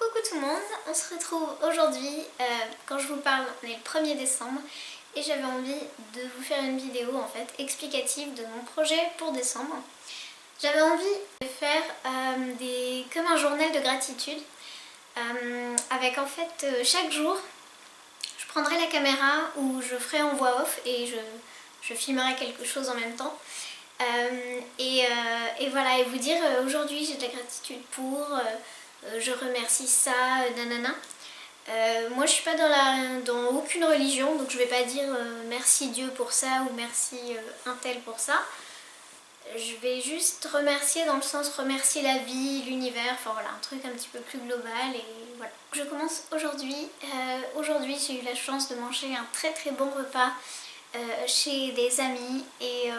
Coucou tout le monde, on se retrouve aujourd'hui, quand je vous parle, on est le 1er décembre et j'avais envie de vous faire une vidéo en fait explicative de mon projet pour décembre. J'avais envie de faire comme un journal de gratitude avec en fait chaque jour je prendrai la caméra ou je ferai en voix off et je filmerai quelque chose en même temps. Et voilà, et vous dire aujourd'hui j'ai de la gratitude pour, je remercie ça, nanana. Moi je suis pas dans aucune religion, donc je vais pas dire merci Dieu pour ça ou merci un tel pour ça. Je vais juste remercier dans le sens remercier la vie, l'univers, enfin voilà, un truc un petit peu plus global et voilà. Je commence aujourd'hui. Aujourd'hui j'ai eu la chance de manger un très très bon repas chez des amis et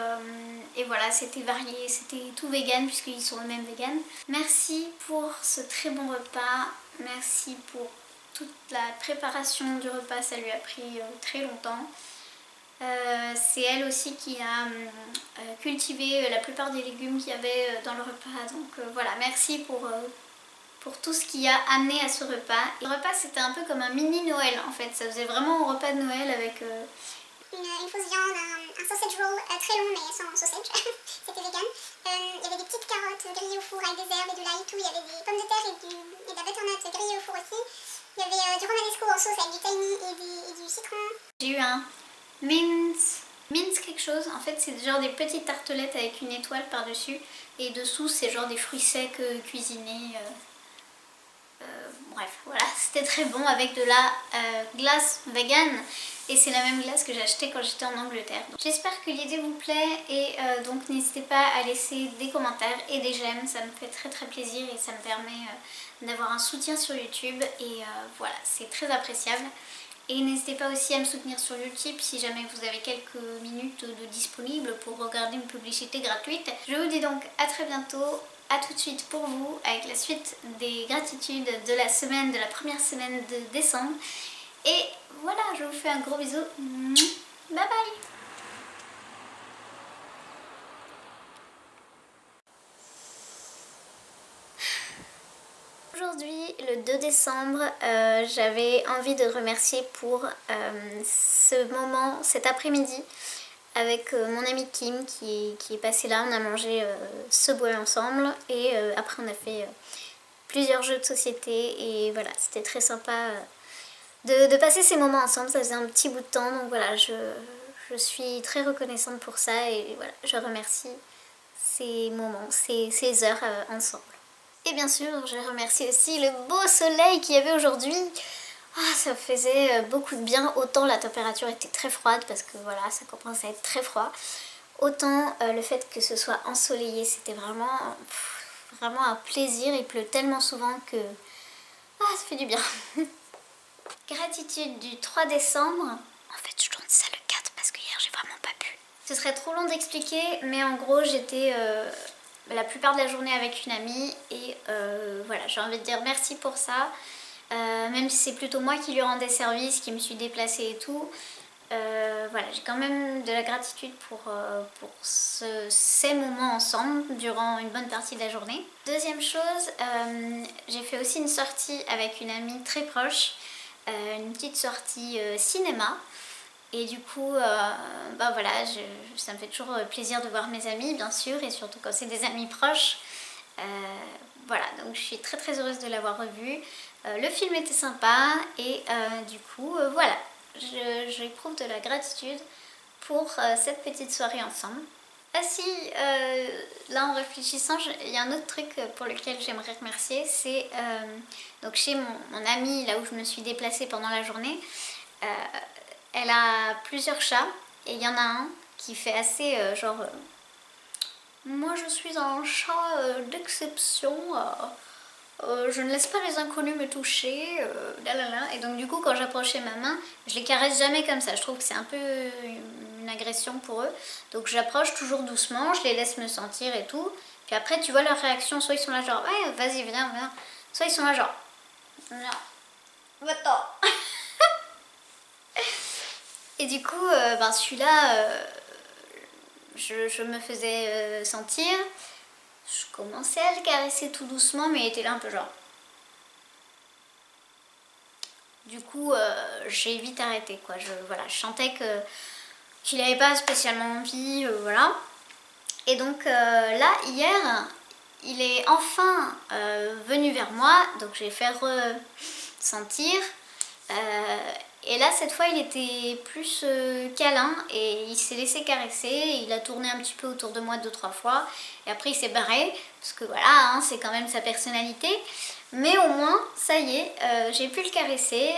voilà, c'était varié, c'était tout vegan puisqu'ils sont eux-mêmes vegan. Merci pour ce très bon repas, merci pour toute la préparation du repas, ça lui a pris très longtemps. C'est elle aussi qui a cultivé la plupart des légumes qu'il y avait dans le repas, donc voilà, merci pour tout ce qui a amené à ce repas. Le repas c'était un peu comme un mini Noël en fait, ça faisait vraiment un repas de Noël avec une fausse viande, un sausage roll très long mais sans sausage, c'était vegan. Il y avait des petites carottes grillées au four avec des herbes et de l'ail et tout, il y avait des pommes de terre et de la butternut grillée au four aussi. Il y avait du romanesco en sauce avec du tahini et du citron. J'ai eu un mince quelque chose, en fait c'est genre des petites tartelettes avec une étoile par dessus et dessous c'est genre des fruits secs cuisinés. Bref, voilà, c'était très bon avec de la glace vegan et c'est la même glace que j'ai achetée quand j'étais en Angleterre. J'espère que l'idée vous plaît et donc n'hésitez pas à laisser des commentaires et des j'aime, ça me fait très très plaisir et ça me permet d'avoir un soutien sur YouTube et voilà, c'est très appréciable. Et n'hésitez pas aussi à me soutenir sur YouTube si jamais vous avez quelques minutes de disponibles pour regarder une publicité gratuite. Je vous dis donc à très bientôt, à tout de suite pour vous avec la suite des gratitudes de la semaine, de la première semaine de décembre. Et voilà, je vous fais un gros bisou. Bye bye. Aujourd'hui, le 2 décembre, j'avais envie de remercier pour ce moment, cet après-midi, avec mon amie Kim qui est passée là. On a mangé Subway ensemble et après on a fait plusieurs jeux de société et voilà, c'était très sympa de passer ces moments ensemble. Ça faisait un petit bout de temps, donc voilà, je suis très reconnaissante pour ça et voilà, je remercie ces moments, ces heures ensemble. Et bien sûr, je remercie aussi le beau soleil qu'il y avait aujourd'hui. Ah, ça faisait beaucoup de bien. Autant la température était très froide parce que voilà, ça commence à être très froid. Autant le fait que ce soit ensoleillé, c'était vraiment un plaisir. Il pleut tellement souvent que ça fait du bien. Gratitude du 3 décembre. En fait, je tourne ça le 4 parce que hier, j'ai vraiment pas pu. Ce serait trop long d'expliquer, mais en gros, j'étais la plupart de la journée avec une amie et voilà, j'ai envie de dire merci pour ça. Même si c'est plutôt moi qui lui rendais service, qui me suis déplacée et tout. Voilà, j'ai quand même de la gratitude pour ces moments ensemble durant une bonne partie de la journée. Deuxième chose, j'ai fait aussi une sortie avec une amie très proche, une petite sortie cinéma. Et du coup, voilà, ça me fait toujours plaisir de voir mes amis, bien sûr, et surtout quand c'est des amis proches. Voilà, donc je suis très très heureuse de l'avoir revu. Le film était sympa et du coup, voilà, j'éprouve de la gratitude pour cette petite soirée ensemble. Ah si, là en réfléchissant, il y a un autre truc pour lequel j'aimerais remercier, c'est donc chez mon amie, là où je me suis déplacée pendant la journée, elle a plusieurs chats et il y en a un qui fait assez genre moi je suis un chat d'exception, je ne laisse pas les inconnus me toucher, et donc du coup quand j'approchais ma main, je les caresse jamais comme ça, je trouve que c'est un peu une agression pour eux, donc j'approche toujours doucement, je les laisse me sentir et tout, puis après tu vois leur réaction, soit ils sont là genre ouais vas-y viens, soit ils sont là genre non, va-t'en. Et du coup, celui-là, je me faisais sentir. Je commençais à le caresser tout doucement, mais il était là un peu genre. Du coup, j'ai vite arrêté quoi. Voilà, je sentais qu'il n'avait pas spécialement envie, voilà. Et donc là, hier, il est enfin venu vers moi, donc j'ai fait ressentir. Et là, cette fois, il était plus câlin et il s'est laissé caresser. Il a tourné un petit peu autour de moi 2-3 fois. Et après, il s'est barré, parce que voilà, hein, c'est quand même sa personnalité. Mais au moins, ça y est, j'ai pu le caresser.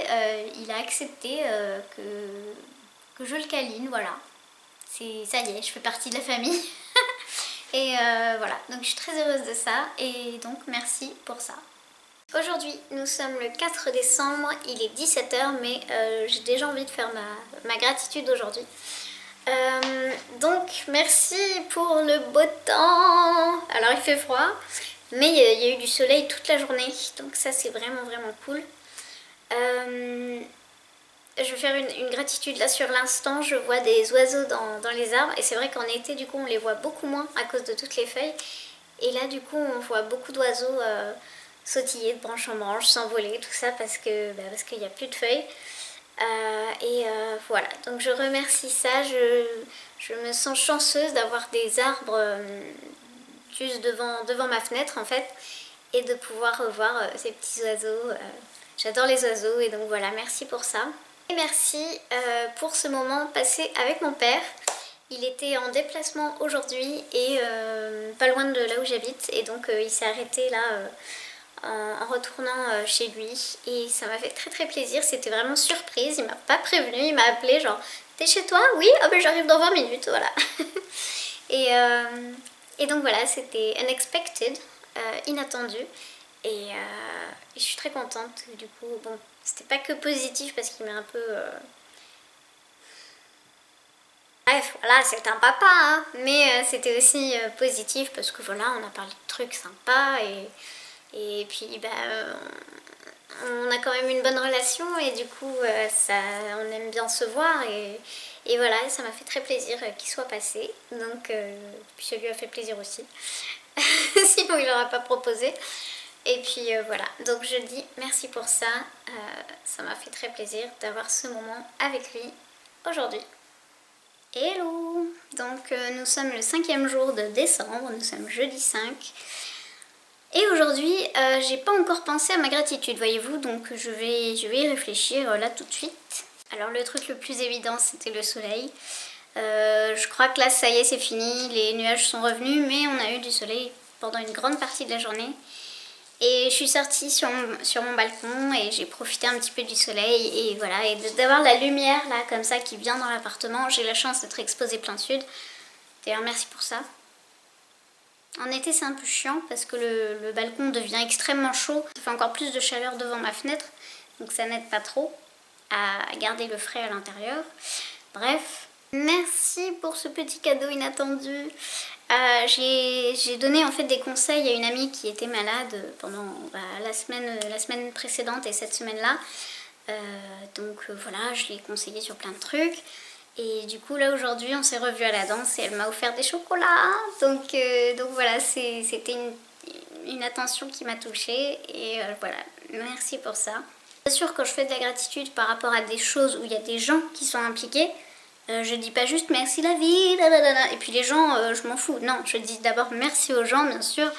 Il a accepté que je le câline, voilà. Ça y est, je fais partie de la famille. Et voilà, donc je suis très heureuse de ça. Et donc, merci pour ça. Aujourd'hui, nous sommes le 4 décembre, il est 17 h, mais j'ai déjà envie de faire ma gratitude aujourd'hui. Donc, merci pour le beau temps. Alors, il fait froid, mais il y a eu du soleil toute la journée, donc ça, c'est vraiment, vraiment cool. Je vais faire une gratitude là sur l'instant. Je vois des oiseaux dans les arbres, et c'est vrai qu'en été, du coup, on les voit beaucoup moins à cause de toutes les feuilles. Et là, du coup, on voit beaucoup d'oiseaux sautiller de branche en branche, s'envoler, tout ça parce qu'il n'y a plus de feuilles. Voilà, donc je remercie ça. Je me sens chanceuse d'avoir des arbres juste devant ma fenêtre en fait, et de pouvoir revoir ces petits oiseaux. J'adore les oiseaux, et donc voilà, merci pour ça. Et merci pour ce moment passé avec mon père. Il était en déplacement aujourd'hui et pas loin de là où j'habite, et donc il s'est arrêté là en retournant chez lui, et ça m'a fait très très plaisir. C'était vraiment surprise, il m'a pas prévenu, il m'a appelé genre t'es chez toi? Oui, ah ben j'arrive dans 20 minutes, voilà. et donc voilà, c'était unexpected, inattendu, et je suis très contente. Du coup, bon, c'était pas que positif parce qu'il m'a un peu bref, voilà, c'est un papa, hein. Mais c'était aussi positif parce que voilà, on a parlé de trucs sympas, et puis on a quand même une bonne relation, et du coup on aime bien se voir, et voilà, ça m'a fait très plaisir qu'il soit passé. Donc puis ça lui a fait plaisir aussi. Sinon il n'aurait pas proposé. Et puis voilà, donc je dis merci pour ça. Ça m'a fait très plaisir d'avoir ce moment avec lui aujourd'hui. Hello! Donc nous sommes le 5e jour de décembre, nous sommes jeudi 5. Et aujourd'hui, j'ai pas encore pensé à ma gratitude, voyez-vous, donc je vais y réfléchir là tout de suite. Alors le truc le plus évident, c'était le soleil. Je crois que là, ça y est, c'est fini, les nuages sont revenus, mais on a eu du soleil pendant une grande partie de la journée. Et je suis sortie sur mon balcon et j'ai profité un petit peu du soleil, et voilà, et d'avoir la lumière là comme ça qui vient dans l'appartement. J'ai la chance d'être exposée plein sud. D'ailleurs, merci pour ça. En été, c'est un peu chiant parce que le balcon devient extrêmement chaud. Ça fait encore plus de chaleur devant ma fenêtre, donc ça n'aide pas trop à garder le frais à l'intérieur. Bref, merci pour ce petit cadeau inattendu. J'ai donné en fait des conseils à une amie qui était malade pendant la semaine précédente et cette semaine-là. Voilà, je l'ai conseillé sur plein de trucs. Et du coup là aujourd'hui on s'est revus à la danse et elle m'a offert des chocolats. Donc voilà, c'était une attention qui m'a touchée, et voilà, merci pour ça. Bien sûr, quand je fais de la gratitude par rapport à des choses où il y a des gens qui sont impliqués, je dis pas juste merci la vie, et puis les gens, je m'en fous. Non, je dis d'abord merci aux gens, bien sûr,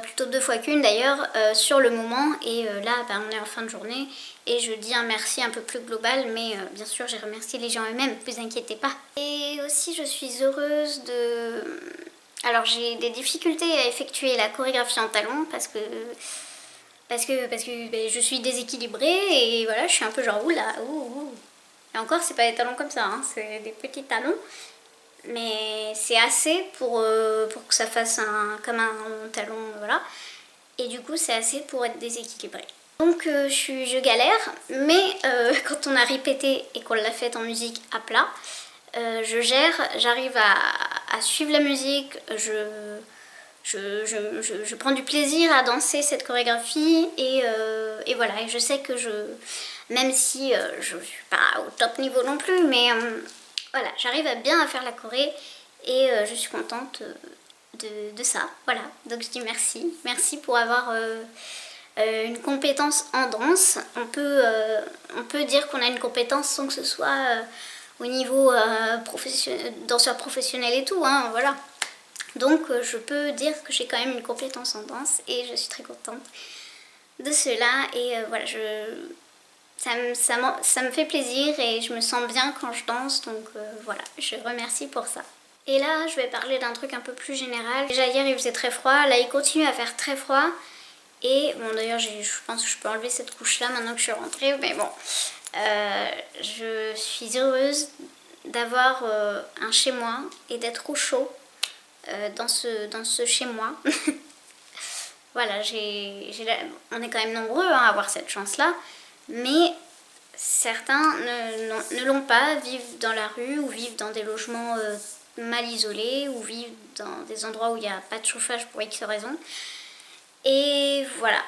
plutôt 2 fois qu'une d'ailleurs, sur le moment. Et là, on est en fin de journée, et je dis un merci un peu plus global, mais bien sûr, j'ai remercié les gens eux-mêmes, ne vous inquiétez pas. Et aussi, je suis heureuse de... Alors, j'ai des difficultés à effectuer la chorégraphie en talons parce que je suis déséquilibrée, et voilà, je suis un peu genre oula, ouh. Et encore, c'est pas des talons comme ça, hein, c'est des petits talons. Mais c'est assez pour que ça fasse comme un talon, voilà. Et du coup, c'est assez pour être déséquilibré. Donc je galère, mais quand on a répété et qu'on l'a fait en musique à plat, je gère, j'arrive à suivre la musique, je prends du plaisir à danser cette chorégraphie, et voilà, et je sais que même si je ne suis pas au top niveau non plus, mais voilà, j'arrive bien à faire la choré, et je suis contente de ça, voilà. Donc je dis merci pour avoir une compétence en danse. On peut dire qu'on a une compétence sans que ce soit au niveau danseur professionnel et tout, hein, voilà. Donc je peux dire que j'ai quand même une compétence en danse et je suis très contente de cela. Et voilà, ça me fait plaisir et je me sens bien quand je danse, donc voilà, je remercie pour ça. Et là, je vais parler d'un truc un peu plus général. Déjà hier, il faisait très froid, là il continue à faire très froid. Et bon, d'ailleurs, je pense que je peux enlever cette couche-là maintenant que je suis rentrée, mais bon. Je suis heureuse d'avoir un chez moi et d'être au chaud dans ce chez moi. Voilà, on est quand même nombreux hein, à avoir cette chance-là, mais certains ne l'ont pas, vivent dans la rue ou vivent dans des logements mal isolés ou vivent dans des endroits où il n'y a pas de chauffage pour X raisons. Et voilà,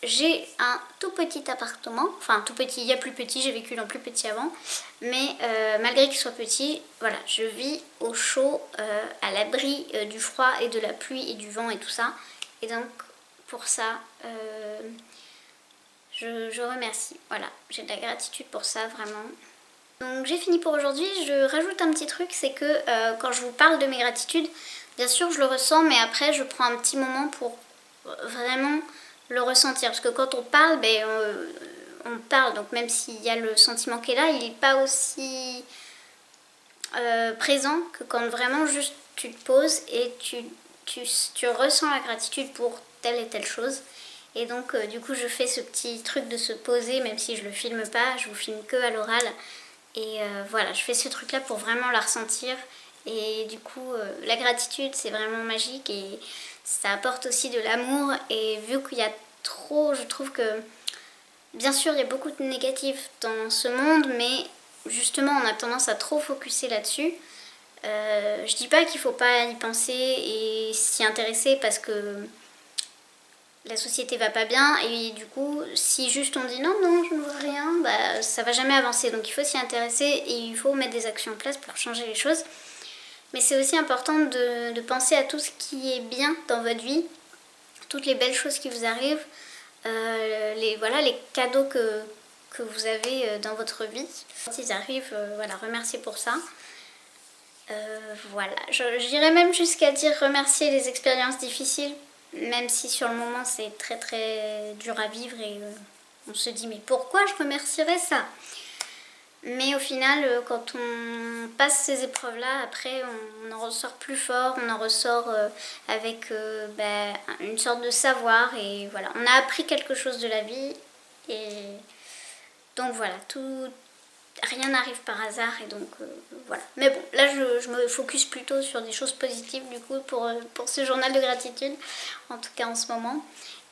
j'ai un tout petit appartement, enfin tout petit, il y a plus petit, j'ai vécu dans plus petit avant, mais malgré qu'il soit petit, voilà, je vis au chaud, à l'abri du froid et de la pluie et du vent et tout ça. Et donc pour ça, je remercie, voilà, j'ai de la gratitude pour ça vraiment. Donc j'ai fini pour aujourd'hui. Je rajoute un petit truc, c'est que quand je vous parle de mes gratitudes, bien sûr je le ressens, mais après je prends un petit moment pour vraiment le ressentir. Parce que quand on parle, on parle, donc même s'il y a le sentiment qui est là, il n'est pas aussi présent que quand vraiment juste tu te poses et tu ressens la gratitude pour telle et telle chose. Et donc du coup je fais ce petit truc de se poser, même si je le filme pas, je vous filme que à l'oral. Et voilà, je fais ce truc là pour vraiment la ressentir. Et du coup la gratitude c'est vraiment magique et ça apporte aussi de l'amour. Et vu qu'il y a trop, je trouve que bien sûr il y a beaucoup de négatifs dans ce monde, mais justement on a tendance à trop focuser là-dessus. Je dis pas qu'il faut pas y penser et s'y intéresser parce que la société va pas bien et du coup si juste on dit non je ne vois rien, bah ça va jamais avancer. Donc il faut s'y intéresser et il faut mettre des actions en place pour changer les choses. Mais c'est aussi important de penser à tout ce qui est bien dans votre vie, toutes les belles choses qui vous arrivent, les cadeaux que vous avez dans votre vie. Quand ils arrivent, voilà, remerciez pour ça. Voilà, j'irais même jusqu'à dire remercier les expériences difficiles, même si sur le moment c'est très très dur à vivre et on se dit mais pourquoi je remercierais ça? Mais au final, quand on passe ces épreuves-là, après on en ressort plus fort, on en ressort avec une sorte de savoir et voilà, on a appris quelque chose de la vie et donc voilà, rien n'arrive par hasard et donc voilà. Mais bon, là je me focus plutôt sur des choses positives du coup pour ce journal de gratitude, en tout cas en ce moment.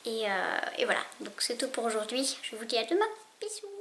Et voilà, donc c'est tout pour aujourd'hui. Je vous dis à demain. Bisous.